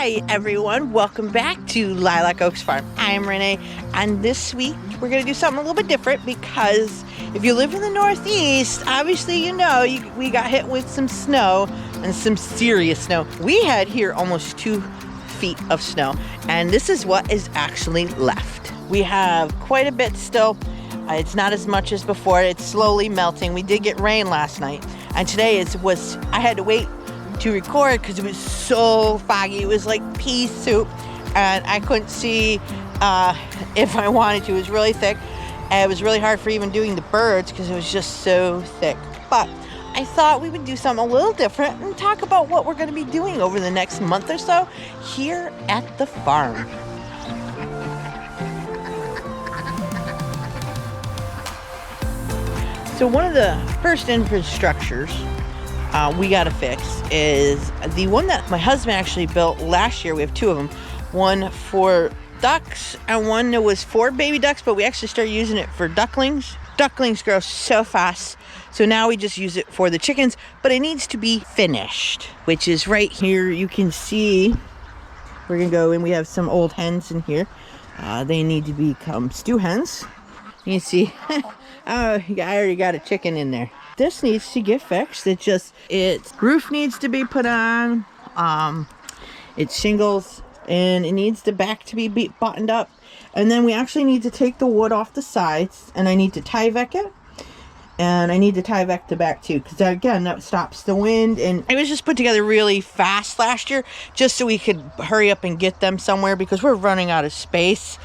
Hi everyone, welcome back to Lilac Oaks Farm. I'm Renee, and this week we're going to do something a little bit different because if you live in the Northeast, obviously you know we got hit with some snow and some serious snow. We had here almost 2 feet of snow, and this is what is actually left. We have quite a bit still. It's not as much as before. It's slowly melting. We did get rain last night, and today I had to wait to record because it was so foggy. It was like pea soup, and I couldn't see if I wanted to. It was really thick, and it was really hard for even doing the birds because it was just so thick. But I thought we would do something a little different and talk about what we're going to be doing over the next month or so here at the farm. So one of the first infrastructures we got to fix is the one that my husband actually built last year. We have 2 of them. One for ducks and one that was for baby ducks, but we actually started using it for ducklings. Ducklings grow so fast, so now we just use it for the chickens, but it needs to be finished, which is right here. You can see we're gonna go and we have some old hens in here. They need to become stew hens. You can see oh, I already got a chicken in there. This needs to get fixed. Its roof needs to be put on, its shingles, and it needs the back to be buttoned up. And then we actually need to take the wood off the sides, and I need to Tyvek it, and I need to Tyvek the back too, because again, that stops the wind. And it was just put together really fast last year, just so we could hurry up and get them somewhere, because we're running out of space.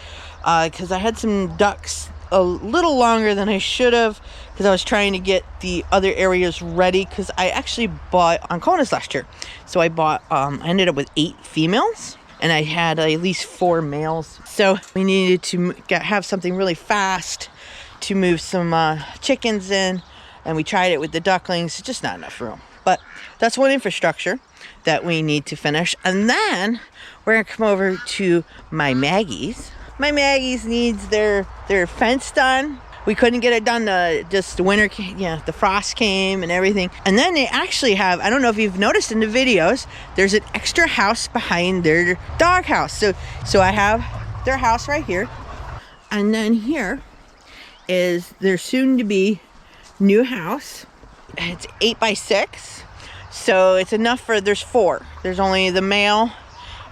Because I had some ducks a little longer than I should have, because I was trying to get the other areas ready, because I actually bought Anconas last year. So I ended up with 8 females, and I had at least 4 males. So we needed to have something really fast to move some chickens in, and we tried it with the ducklings. It's just not enough room. But that's one infrastructure that we need to finish. And then we're gonna come over to my Maggie's. My Maggie's needs their fence done. We couldn't get it done. Just the winter came, the frost came and everything. And then they actually have, I don't know if you've noticed in the videos, there's an extra house behind their dog house. So I have their house right here. And then here is their soon to be new house. It's 8x6. So it's enough for, there's 4. There's only the male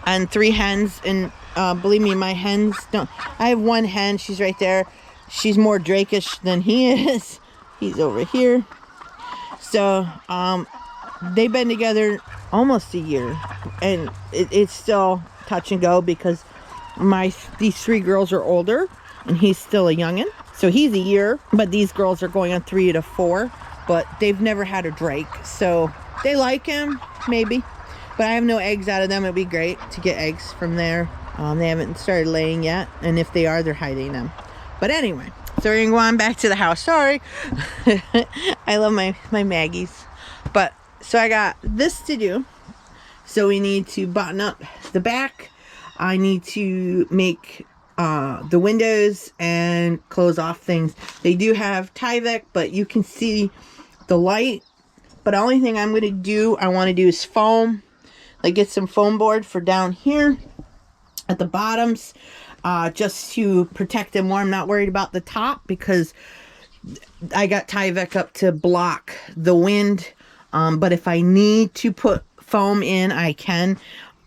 and 3 hens, and believe me, my hens don't. I have 1 hen. She's right there. She's more Drakish than he is. He's over here. So they've been together almost a year, and it's still touch and go because these 3 girls are older, and he's still a youngin'. So he's a year, but these girls are going on 3 to 4. But they've never had a Drake, so they like him maybe. But I have no eggs out of them. It'd be great to get eggs from there. They haven't started laying yet, and if they are, they're hiding them. But anyway, so we're gonna go on back to the house. Sorry. I love my Maggies. But so I got this to do. So we need to button up the back. I need to make the windows and close off things. They do have Tyvek, but you can see the light. But the only thing I want to do is foam. Like get some foam board for down here at the bottoms, just to protect them more. I'm not worried about the top because I got Tyvek up to block the wind. But if I need to put foam in, I can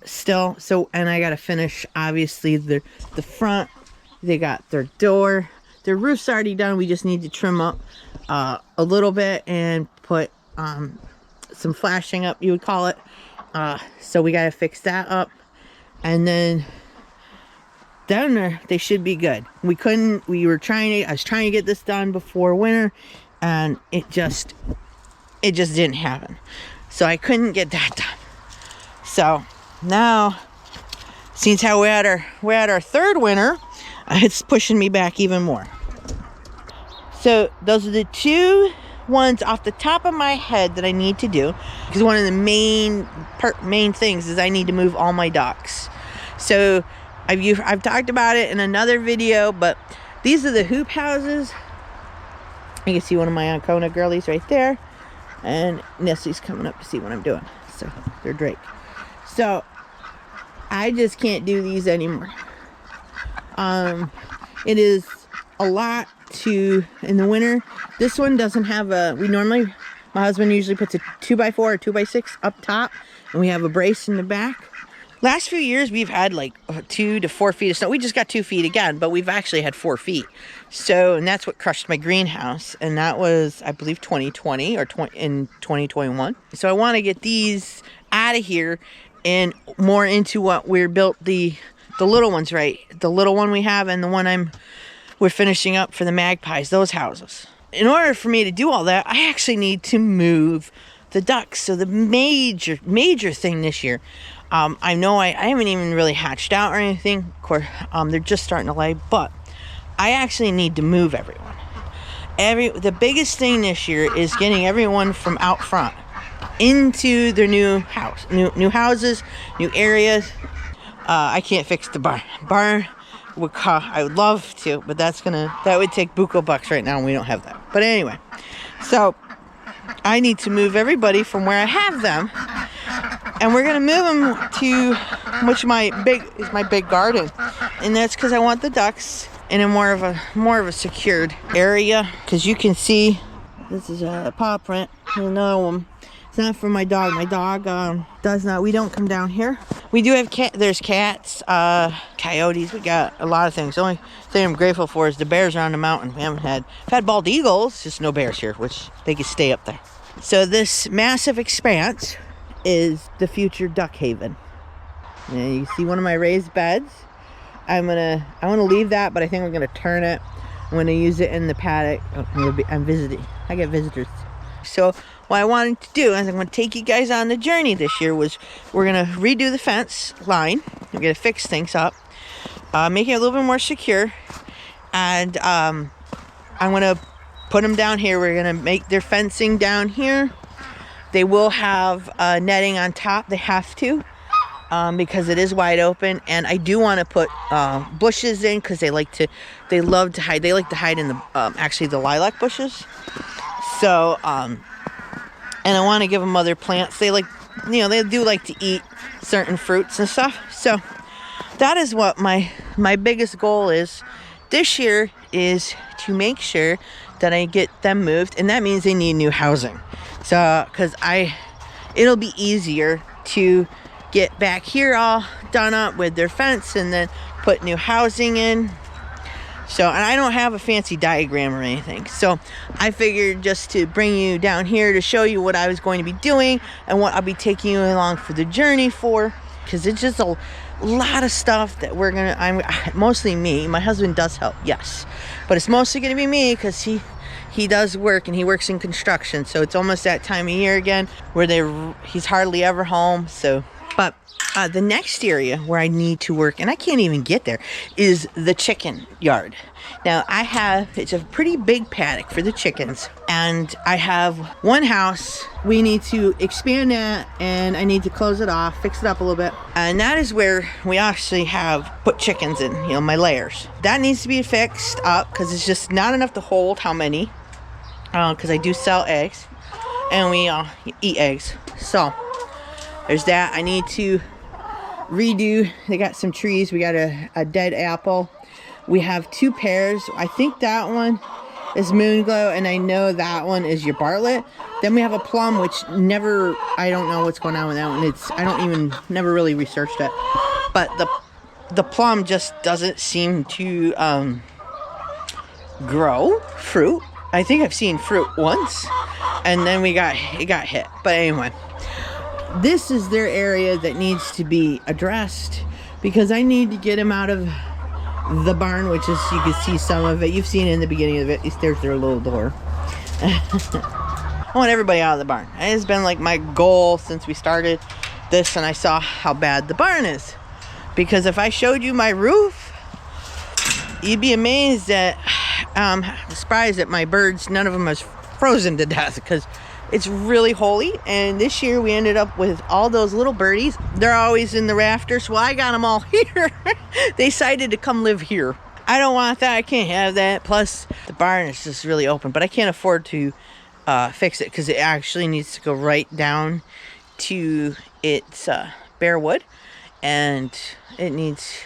still. So, and I got to finish obviously the front. They got their door. Their roof's already done. We just need to trim up a little bit and put some flashing up, you would call it. So we got to fix that up, and then down there they should be good. I was trying to get this done before winter, and it just didn't happen. So I couldn't get that done. So now, since how we're at our 3rd winter, it's pushing me back even more. So those are the 2 ones off the top of my head that I need to do, because one of the main things is I need to move all my ducks. So I've talked about it in another video, but these are the hoop houses. You can see one of my Ancona girlies right there, and Nestle's coming up to see what I'm doing. So they're Drake. So I just can't do these anymore. It is a lot to, in the winter. This one doesn't have a, my husband usually puts a 2x4 or 2x6 up top, and we have a brace in the back. Last few years, we've had like 2 to 4 feet of snow. We just got 2 feet again, but we've actually had 4 feet. So, and that's what crushed my greenhouse. And that was, I believe, 2020 or in 2021. So I want to get these out of here and more into what we're built, the little ones, right? The little one we have and the one we're finishing up for the magpies, those houses. In order for me to do all that, I actually need to move the ducks. So the major thing this year, I know I haven't even really hatched out or anything. Of course, they're just starting to lay, but I actually need to move everyone. The biggest thing this year is getting everyone from out front into their new house, new houses, new areas. I can't fix the barn. I would love to, but that would take buco bucks right now, and we don't have that. But anyway, so I need to move everybody from where I have them, and we're gonna move them to which is my big garden, and that's because I want the ducks in a more of a secured area. Because you can see this is a paw print. There's another one. It's not for my dog. My dog does not. We don't come down here. We do have there's cats, coyotes. We got a lot of things. The only thing I'm grateful for is the bears are on the mountain. We've had bald eagles, just no bears here, which they can stay up there. So this massive expanse is the future duck haven. And you see one of my raised beds. I want to leave that, but I think we're gonna turn it. I'm gonna use it in the paddock. I'm visiting. I get visitors. So what I wanted to do is I'm going to take you guys on the journey this year was we're going to redo the fence line. We're going to fix things up, make it a little bit more secure. And I'm going to put them down here. We're going to make their fencing down here. They will have netting on top. They have to because it is wide open. And I do want to put bushes in because they love to hide. They like to hide in the lilac bushes. So, and I want to give them other plants. They they do like to eat certain fruits and stuff. So that is what my biggest goal is this year, is to make sure that I get them moved. And that means they need new housing. So, because it'll be easier to get back here all done up with their fence and then put new housing in. So, and I don't have a fancy diagram or anything. So I figured just to bring you down here to show you what I was going to be doing and what I'll be taking you along for the journey for. Because it's just a lot of stuff that mostly me. My husband does help, yes. But it's mostly going to be me because he does work and he works in construction. So it's almost that time of year again where he's hardly ever home. So, but the next area where I need to work, and I can't even get there, is the chicken yard. Now it's a pretty big paddock for the chickens, and I have one house. We need to expand that, and I need to close it off, fix it up a little bit. And that is where we actually have put chickens in, my layers. That needs to be fixed up because it's just not enough to hold how many, because I do sell eggs, and we eat eggs. So there's that. I need to redo. They got some trees. We got a dead apple. We have 2 pears. I think that one is Moonglow, and I know that one is your Bartlett. Then we have a plum, which I don't know what's going on with that one. Never really researched it. But the plum just doesn't seem to grow fruit. I think I've seen fruit once, and then it got hit. But anyway, this is their area that needs to be addressed because I need to get them out of the barn, which is, you can see some of it. You've seen it in the beginning of it. There's their little door. I want everybody out of the barn. It has been like my goal since we started this, and I saw how bad the barn is. Because if I showed you my roof, you'd be amazed that I'm surprised that my birds, none of them is frozen to death, because it's really holy. And this year we ended up with all those little birdies. They're always in the rafters. Well, I got them all here. They decided to come live here. I don't want that. I can't have that. Plus, the barn is just really open. But I can't afford to fix it because it actually needs to go right down to its bare wood. and it needs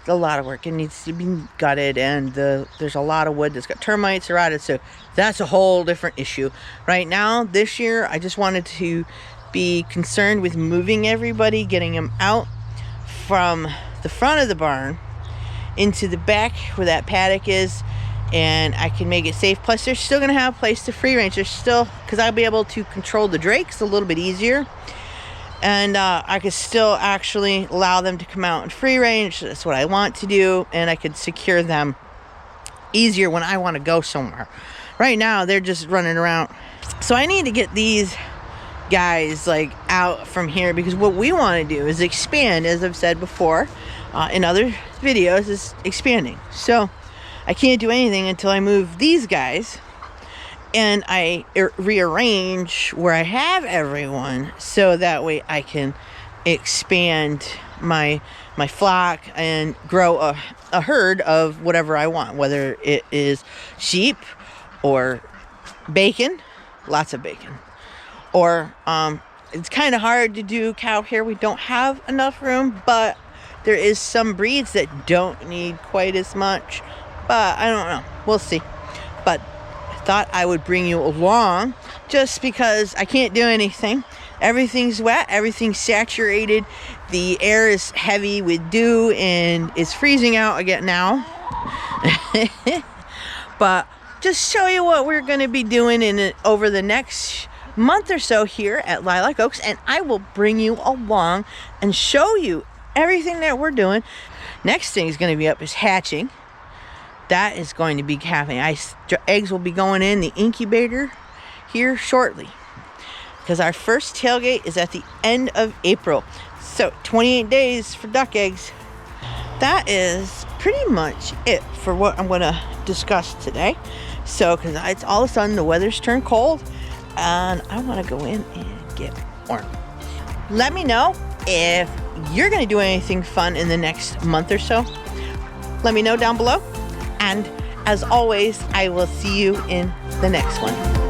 a lot of work. It needs to be gutted, and there's a lot of wood that's got termites around it, so that's a whole different issue. Right now, this year, I just wanted to be concerned with moving everybody, getting them out from the front of the barn into the back where that paddock is, and I can make it safe. Plus, they're still going to have a place to free range. They're still, because I'll be able to control the drakes a little bit easier, and I could still actually allow them to come out in free range. That's what I want to do, and I could secure them easier when I want to go somewhere. Right now, they're just running around. So I need to get these guys like out from here, because what we want to do is expand, as I've said before in other videos, is expanding. So I can't do anything until I move these guys and I rearrange where I have everyone, so that way I can expand my flock and grow a herd of whatever I want, whether it is sheep or bacon, lots of bacon, or it's kind of hard to do cow here. We don't have enough room, but there is some breeds that don't need quite as much, but I don't know, we'll see. But I thought I would bring you along just because I can't do anything. Everything's wet, everything's saturated, the air is heavy with dew, and it's freezing out again now. But just show you what we're going to be doing over the next month or so here at Lilac Oaks, and I will bring you along and show you everything that we're doing. Next thing is going to be up is hatching. That is going to be happening. Eggs will be going in the incubator here shortly, because our first tailgate is at the end of April. So 28 days for duck eggs. That is pretty much it for what I'm going to discuss today. So, because it's all of a sudden the weather's turned cold, and I want to go in and get warm. Let me know if you're going to do anything fun in the next month or so. Let me know down below. And as always, I will see you in the next one.